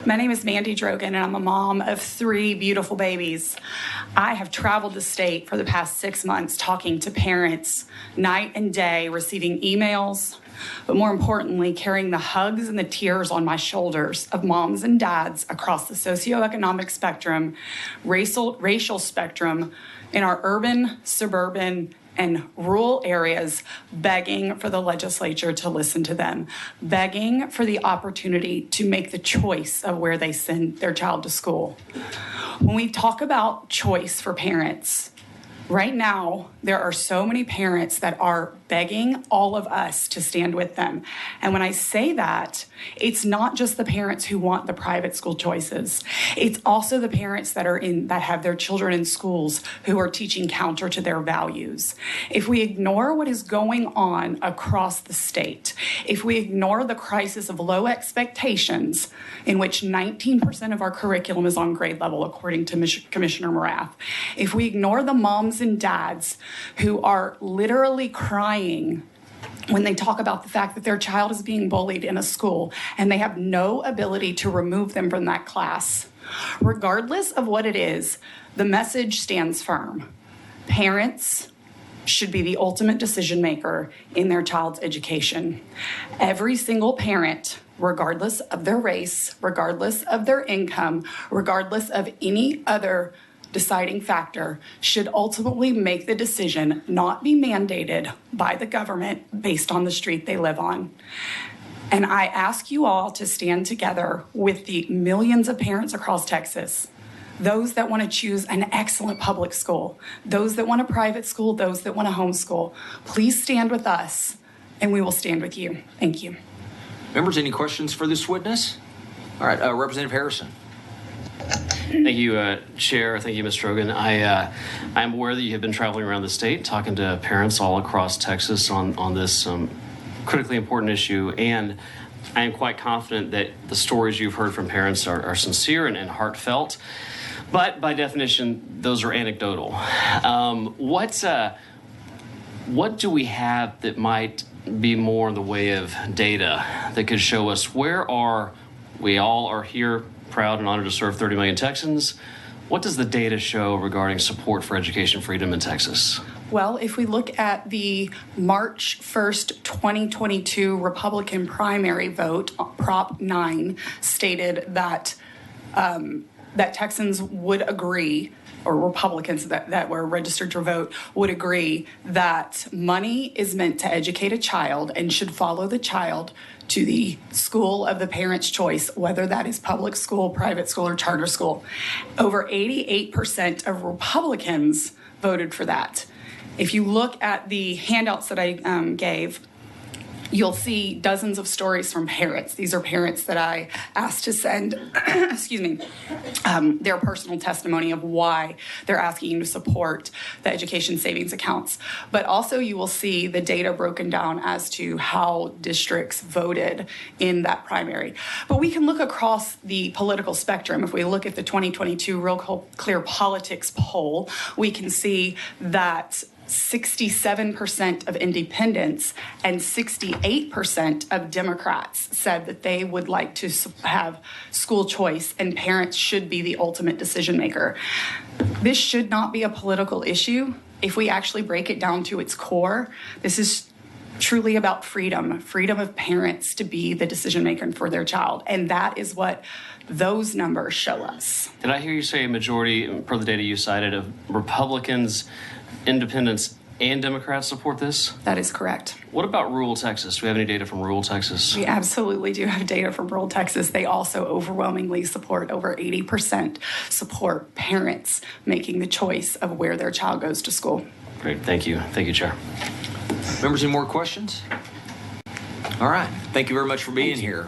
My name is Mandy Drogin, and I'm a mom of 3 beautiful babies. I have traveled the state for the past 6 months talking to parents night and day, receiving emails, but more importantly, carrying the hugs and the tears on my shoulders of moms and dads across the socioeconomic spectrum, racial spectrum, in our urban, suburban, and rural areas, begging for the legislature to listen to them, begging for the opportunity to make the choice of where they send their child to school. When we talk about choice for parents, right now, there are so many parents that are begging all of us to stand with them. And when I say that, it's not just the parents who want the private school choices. It's also the parents that have their children in schools who are teaching counter to their values. If we ignore what is going on across the state, if we ignore the crisis of low expectations, in which 19% of our curriculum is on grade level, according to Commissioner Morath, if we ignore the moms and dads who are literally crying when they talk about the fact that their child is being bullied in a school and they have no ability to remove them from that class, regardless of what it is, the message stands firm. Parents should be the ultimate decision maker in their child's education. Every single parent, regardless of their race, regardless of their income, regardless of any other deciding factor, should ultimately make the decision, not be mandated by the government based on the street they live on. And I ask you all to stand together with the millions of parents across Texas, those that want to choose an excellent public school, those that want a private school, those that want a homeschool. Please stand with us, and we will stand with you. Thank you. Members, any questions for this witness? All right, Representative Harrison. Thank you, Chair. Thank you, Ms. Drogin. I am aware that you have been traveling around the state talking to parents all across Texas on this critically important issue, and I am quite confident that the stories you've heard from parents are sincere and heartfelt, but by definition, those are anecdotal. What do we have that might be more in the way of data that could show us where we all are here, proud and honored to serve 30 million Texans. What does the data show regarding support for education freedom in Texas? Well, if we look at the March 1st, 2022 Republican primary vote, Prop 9 stated that that Texans would agree, or Republicans that were registered to vote would agree, that money is meant to educate a child and should follow the child to the school of the parent's choice, whether that is public school, private school, or charter school. Over 88% of Republicans voted for that. If you look at the handouts that I gave, you'll see dozens of stories from parents. These are parents that I asked to send, excuse me, their personal testimony of why they're asking you to support the education savings accounts. But also you will see the data broken down as to how districts voted in that primary. But we can look across the political spectrum. If we look at the 2022 Real Clear Politics poll, we can see that 67% of independents and 68% of Democrats said that they would like to have school choice and parents should be the ultimate decision maker. This should not be a political issue. If we actually break it down to its core, this is truly about freedom of parents to be the decision maker for their child. And that is what those numbers show us. Did I hear you say a majority, per the data you cited, of Republicans, Independents, and Democrats support this? That is correct. What about rural Texas? Do we have any data from rural Texas? We absolutely do have data from rural Texas. They also overwhelmingly support, over 80% support parents making the choice of where their child goes to school. Great, thank you. Thank you, Chair. Members, any more questions? All right, thank you very much for being here.